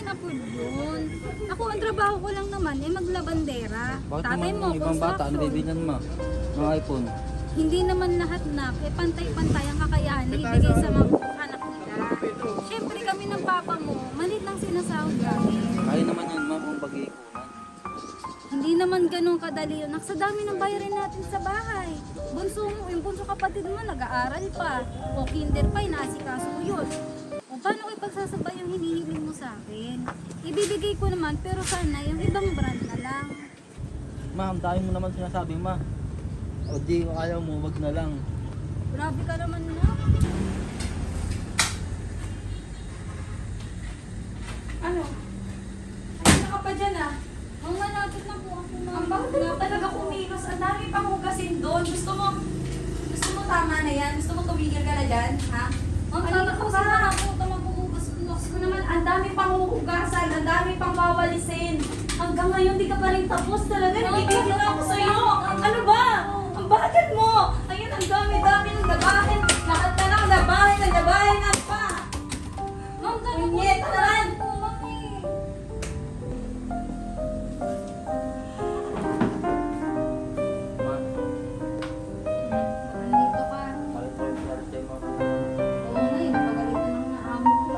na po yun. Ako, ang trabaho ko lang naman, maglabandera. Bakit Tatay naman mo, ang ibang bata, ano construction. bibilan mo? Mga iPhone. Hindi naman lahat na, pantay-pantay ang kakayahan na ibigay sa mga anak nila. Siyempre kami ng papa mo, malit lang sinasahod namin. Kaya naman yun, ma'am, kung pag-iikunan. Hindi naman ganun kadali yun. Sa dami ng bayarin natin sa bahay. Bunso mo, yung bunso kapatid mo, nag-aaral pa. O kinder pa, inaasikaso mo yun. O paano ko ipagsasabay yung hinihiling mo sa akin? Ibibigay ko naman, pero sana yung ibang brand na lang. Ma, ang dami mo naman sinasabi, ma. O di, kung ayaw mo, wag na lang. Grabe ka naman na. Ano? Ayun na ka pa dyan ah. Ang malapit na po ako Ang bakit na talaga kumilos? Ang dami pang hugasin doon. Gusto mo tama na yan? Gusto mo tumigil ka na dyan? Ha? Ang Kanina kala ko pa. sila na po, tamabuhugas ko. Gusto ko naman, ang dami pang huhugasan, ang dami pang wawalisin. Hanggang ngayon, di ka pa rin tapos talaga. Nagigigil na ako sa'yo. Ano ba? Ang bakit mo? Ayun, ang dami-dami ng labahin. Lahat na lang, labahin na pa. Ma'am, gano'n po. Unyet naman. Po, mami. Ma, Nandito ka. palit ko yung charger mo. Oo nga, pagalitan ng naamo ko.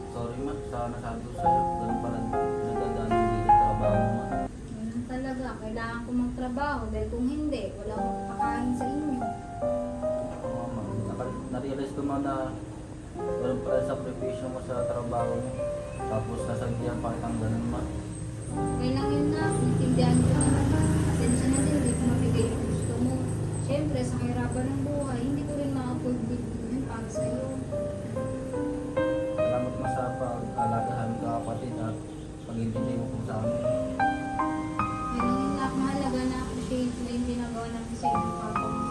Sorry, ma, sa nasabi ko sa'yo. Ganun pala, nagdadaan yung dito trabaho mo, ma. Ganun talaga, kailangan ko magtrabaho dahil kung hindi, wala akong kakain sa inyo. Oo, ma. Na-realize ko, ma, na ganun pala sa preparation mo sa trabaho mo. Tapos nasabihan pa kitang ganun, ma. Okay lang yun na, intindihan ko naman. Atensya na din, hindi ko mabigay yung gusto mo. Siyempre, sa kahirapan ng buhay, hindi ko rin ma-afford bigyan yun para sa'yo. Salamat, ma, sa pag-alaga sa aming kapatid at pag-intindi mo po sa amin. Pero yun na, mahalaga na appreciate mo yung ginagawa namin sa inyo, papa mo.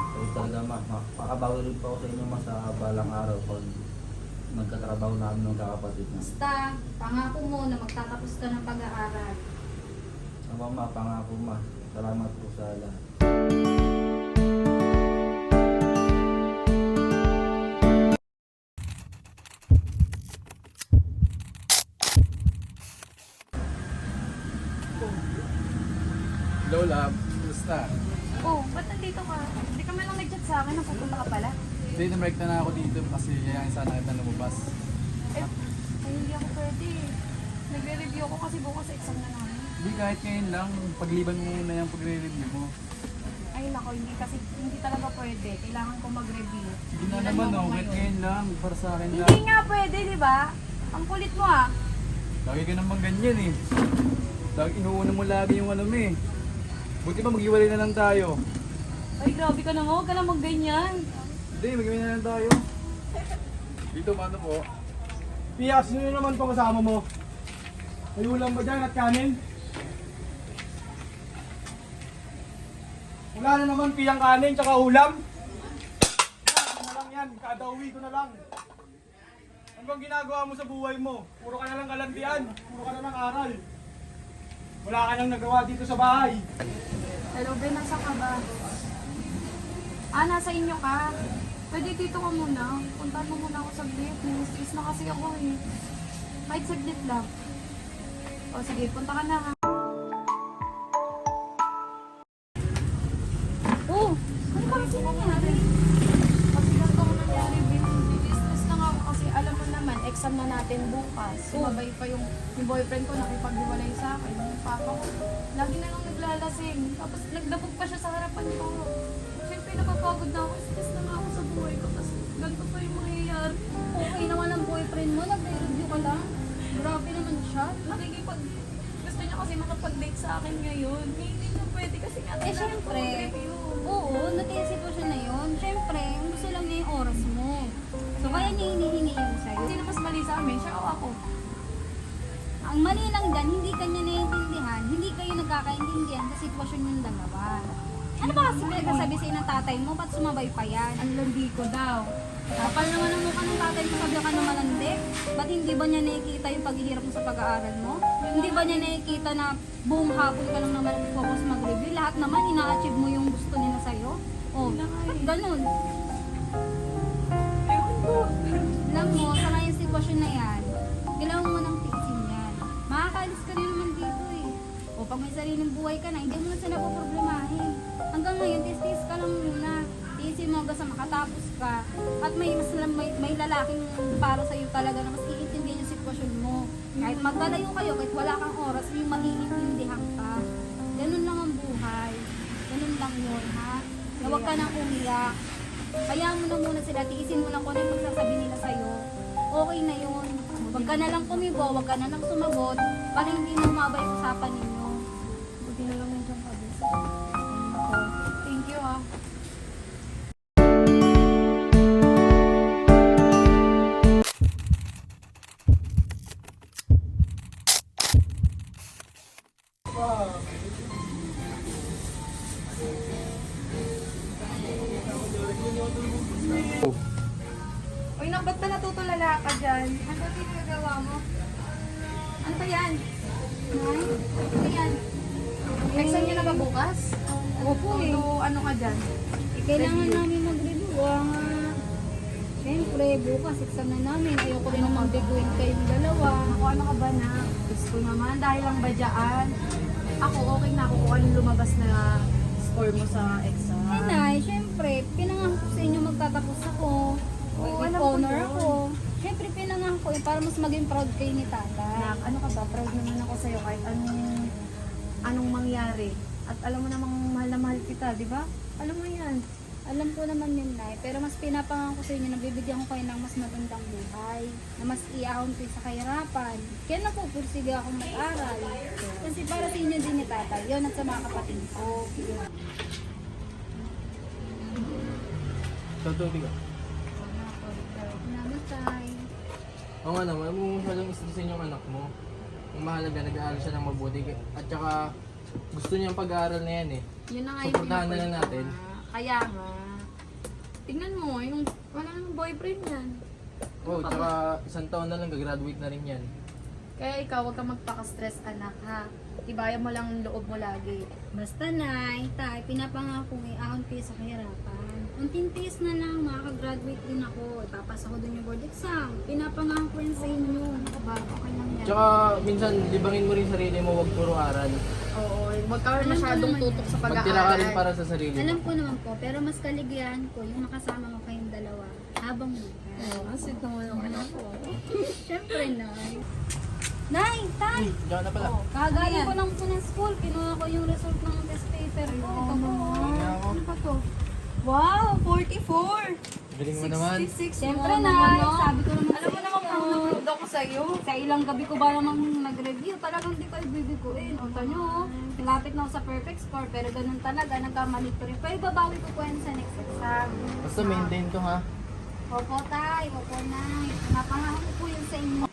Pero talaga, ma, makabawi rin po ako sa inyo, ma, sa balang araw pag nagkatrabaho namin ng kakapatid na. Basta, pangako mo na magtatapos ka ng pag-aaral. Ama, ma, pangako, ma. Salamat po sa lahat. Lola, kumusta? Oh, ba't nandito ka? Hindi ka man lang nag-chat sa akin, napupunta ka pala. Hindi, na-break na ako dito kasi yayain sana kita lumabas. Eh, ay, hindi ako pwede. Nagre-review ako kasi bukas exam na namin. Hindi, kahit ngayon lang, pagliban mo muna yung pagre-review mo. Ay, nako, hindi talaga pwede. Kailangan ko mag-review. Sige na Tingnan naman, mo oh, ako kahit ngayon. ngayon lang, para sa akin lang. Hindi nga pwede, di ba? Ang kulit mo ah. Lagi ka naman ganyan eh. Lagi inuuna mo lagi yung ano mo eh. Buti ba maghiwalay na lang tayo? Ay, grabe ka naman. Huwag ka na mag-ganyan. Hindi, maghiwalay na lang tayo. Dito, paano po? Pia, sino naman itong kasama mo? May ulam ba dyan at kanin? Wala na naman piyang kanin tsaka ulam. Ano na lang yan, kada uwi ko na lang. Ano bang ginagawa mo sa buhay mo? Puro ka na lang kalandian, puro ka na lang aral. Wala ka nang nagawa dito sa bahay. Hello, Ben. Nasa ka ba? Ah, nasa inyo ka. Pwede dito ka muna. Puntahan mo muna ako saglit. Ministries na kasi ako eh. Kahit saglit lang. O sige, punta ka na ha. Oh! Ano ba kasi nangyari? Kasi ganito ko nangyari, Ben. Business na nga ako kasi alam mo naman, exam na natin bukas. Sumabay pa yung boyfriend ko nakipag-iwalay sa akin. Yung papa ko. Lagi na lang naglalasing. Tapos nagdabog pa siya sa harapan ko. Siyempre napapagod na ako. Stress na nga ako sa buhay ko. Tapos ganito pa yung mangyayari. Okay naman ang boyfriend mo, nagre-review ka lang. Grabe naman siya. Gusto niya kasi makapag-date sa akin ngayon. Hindi na pwede kasi nga Eh, syempre. review. Oo, natin sitwasyon na yun. Siyempre, ang gusto lang niya yung oras mo. So, kaya niya hinihingi mo sa'yo. Sino mas mali sa amin? Siya o ako? Ang mali lang dyan, hindi kanya naiintindihan, hindi kayo nagkakaintindihan sa sitwasyon yung dalawa. Ano ba kasi pinagsasabi sa'yo ng tatay mo? Ba't sumabay pa yan? Ang landi ko daw. Kapal naman ang mukha ng tatay mo, sabi ka naman hindi. Ba't hindi ba niya nakikita yung paghihirap mo sa pag-aaral mo? Hindi ba niya nakikita na buong hapon ka lang naman focus mag-review? Lahat naman, ina-achieve mo yung gusto nila sa'yo? Oh, ba't ganun? Ewan ko. Alam mo, sa ngayon may lalaking para sa'yo talaga na mas iintindihan yung sitwasyon mo. Kahit magkalayo kayo, kahit wala kang oras, may maiintindihan ka. Ganun lang ang buhay. Ganun lang yun, ha? Na huwag ka nang umiyak. Kaya mo na muna sila, tiisin mo lang kung ano yung magsasabi nila sa'yo. Okay na yun. Huwag ka na lang kumibo, huwag ka na lang sumagot, para hindi na umaba yung usapan ninyo. Buti na lang yung kabis. Thank you ah. Uy, ba't ba natutulala ka dyan? Ano ba ginagawa mo? Ano ba yan? Nay? Ano ba yan? Exam niyo na ba bukas? Opo eh. So, ano ka dyan? Kailangan namin mag-review. Siyempre, bukas exam na namin. Ayoko rin naman biguin kayong dalawa. Ako, ano ka ba na? Gusto naman, dahil lang ba dyan? Ako, okay na ako kung anong lumabas na score mo sa exam. Ay, Nay, siyempre, pinangako ko sa inyo magtatapos ako. Oo, With alam ko honor yun. ako. Siyempre, pinangako ko para mas maging proud kayo ni Tata. Nak, ano ka ba? Proud naman ako sa'yo kahit anong mangyari. At alam mo namang mahal na mahal kita, di ba? Alam mo yan. Alam ko naman yun, Nay. Pero mas pinapangako ko sa inyo na bibigyan ko kayo ng mas magandang buhay. Na mas iahon kayo sa kahirapan. Kaya napupursige akong mag-aral. Kasi para sa inyo din ni Tata. Yun at sa mga kapatid ko. Tutuloy ka. Namatay. Oo nga naman, kung walang istrisin yung anak mo. Ang mahalaga, nag-aaral siya ng mabuti. At saka, gusto niya ang pag-aaral na yan eh. Yun na nga Suportahan na lang pinapanood natin. ko nga. Kaya nga. Tingnan mo, yung wala nang boyfriend yan. Oo, tsaka isang taon na lang, gagraduate na rin yan. Kaya ikaw, huwag kang magpaka-stress anak ha. Tibayan mo lang ang loob mo lagi. Basta, Nay, Tay, pinapangako may ahon kayo sa kahirapan. Unting tiis na lang, makakagraduate din ako. Ipapasa ko din yung board exam. Pinapangako ko yun sa inyo. Ba, okay lang yan. Tsaka, minsan, libangin mo rin sarili mo, huwag puro aral. Oo, huwag ka Alam ko masyadong naman. tutok sa Magtira ka rin pag-aaral. para sa sarili Alam mo. ko naman po, pero mas kaligayahan ko yung makasama ko kayong dalawa habang buhay. Oo, asid naman ang anak ko. Siyempre, Nay. Nay, Tay! Diyan na pala. Kagaling ko lang po ng school. Kinuha ko yung result ng test paper ko. Ito po. Ano ba to? Wow, 44! Galing mo naman. 66 Siyempre, mo, Nay. ano? Sabi ko naman Alam mo naman kung nanonood ako sa'yo. Sa ilang gabi ko ba namang nag-review, talagang di ko ibibiguin. O tanyo, nilapit na ako sa perfect score, pero ganun talaga, nagkamali ko rin. Pero babawi ko po yan sa next exam. Basta maintain to ha. Opo, Tay. Opo, Nay. Napangako ko po yun sa inyo.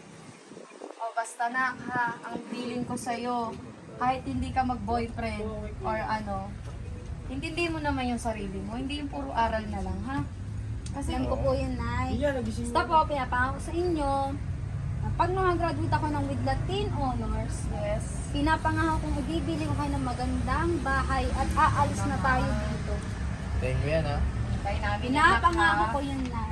O basta na ha, ang feeling ko sa'yo, kahit hindi ka mag-boyfriend or ano, intindihin mo naman yung sarili mo, hindi yung puro aral na lang ha. Kasi Alam ko po yun, Nay. Basta po, pinapangako sa inyo, na pag nakagraduate ako ng with Latin honors, yes, pinapangako kong ibibili ko kayo ng magandang bahay at aalis na tayo dito. Thank you yan ha. tayo namin Pinapangako ko yun, Nay.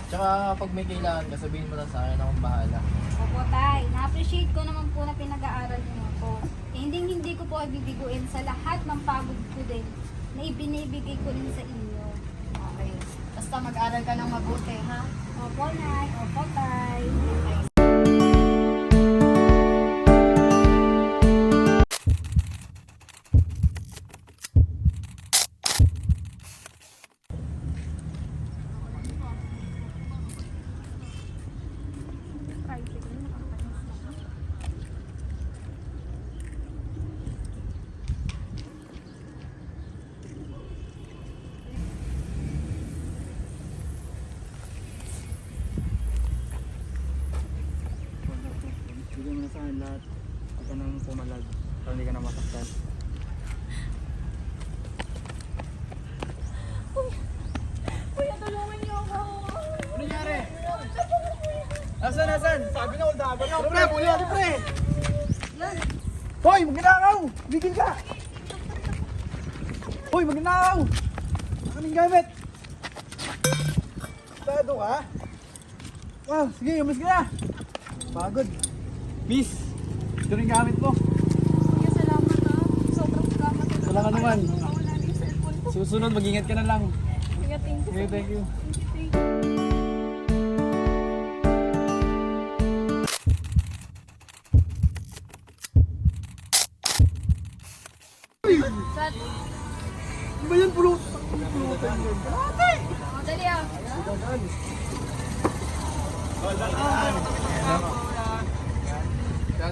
Tsaka, pag may kailangan ka, sabihin mo lang sa akin, akong bahala. Opo, Tay. Na-appreciate ko naman po na pinag-aaral niyo ako. Eh, hindi ko po ibibiguin sa lahat ng pagod ko din na ibinibigay ko rin sa inyo. Okay. Basta mag-aral ka ng mabuti ha. Opo, Nay. Opo, Tay. Bigyan mo na sa akin lahat. Huwag ka nang pumalag. Para hindi ka na masaktan. Kuya, tulungan niyo ako. Ano nangyari? Nasaan? Sabi na, hold up. Ano, pre? Muli ako, pre! Hoy, magnanakaw! Bigil ka! Hoy, magnanakaw! Aking gamit! Tado ka? Wow, sige, umis ka na! Pagod. Miss, ito rin gamit mo. Kuya, salamat ha. Sobrang salamat. Wala ka naman. Wala na yung cellphone ko. Susunod, mag-ingat ka na lang. Kuya, thank you. Okay, thank you. Thank you.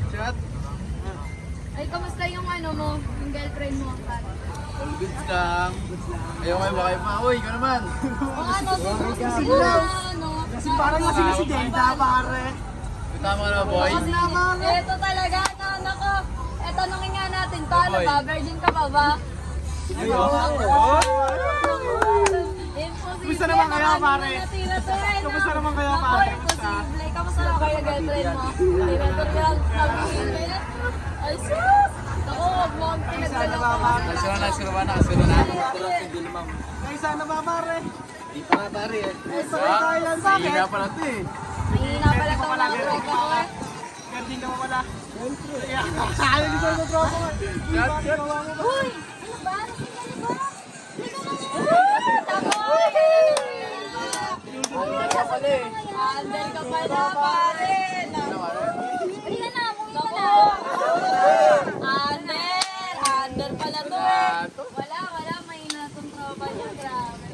Chat. Ay, kamusta yung ano mo? Yung girlfriend mo? All goods lang. Ayaw kayo ba kayo pa? Uy, ikaw naman. O ano, siguro ano? Kasi parang lasing si Jada, pare. Tama na, boy. Ito talaga, nako. Ito nangin nga natin, paano Boy. ba? Virgin ka pa ba? Imposible. Kumusta naman kayo, pare? Kumusta naman kayo, pare? Imposible. Kamusta naman kayo, girlfriend mo? Tinator ko lang. Ay, sus! Ako, huwag mo ang pinagdalaman. Nakasuro na. Ay, sana ba, pare? Di pa nga pare eh. Tayo yan, bakit? Hindi nga pala ito eh. Mahina pala itong mga tropa ko eh. Gandi ka mo wala. Ayaw dito sa tropa ko. Chat. Uy! Ano ba? Ano ba? Andal ka pala, pare. Halika na, umuwi ka na. Ander pala to eh. Wala, mahina itong tropa niya. Grabe.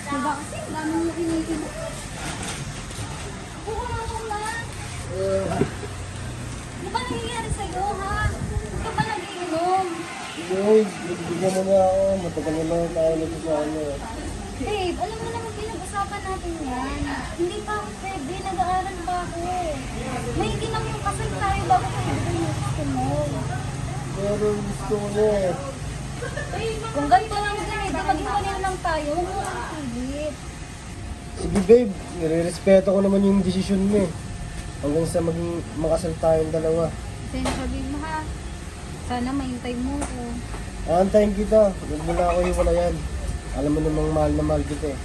Diba kasi, ang dami mo kinikin. Oo nga mo na. Ano ba nangyayari sa'yo, ha? Huwag ka ba nag-iinom? Uy, bigyan mo na ako. Matagal na lang tayo nito sa ano. Babe, alam mo naman pinag-usapan natin yan. Hindi pa ako pwede, nag-aaral pa ako. May ginam yung kasal tayo bago ko ibigay yung gusto mo. Pero gusto ko na eh. Kung ganito lang din eh, di maghiwalay na lang tayo. Huwag mo kang pilit. Sige babe, nire-respeto ko naman yung desisyon mo eh. Hanggang sa maging makasal tayong dalawa. Then sabihin mo ha, sana mahintay mo ko. Aantayin kita, huwag mo na ako hiwalayan. Alam mo namang mahal na mahal kita eh.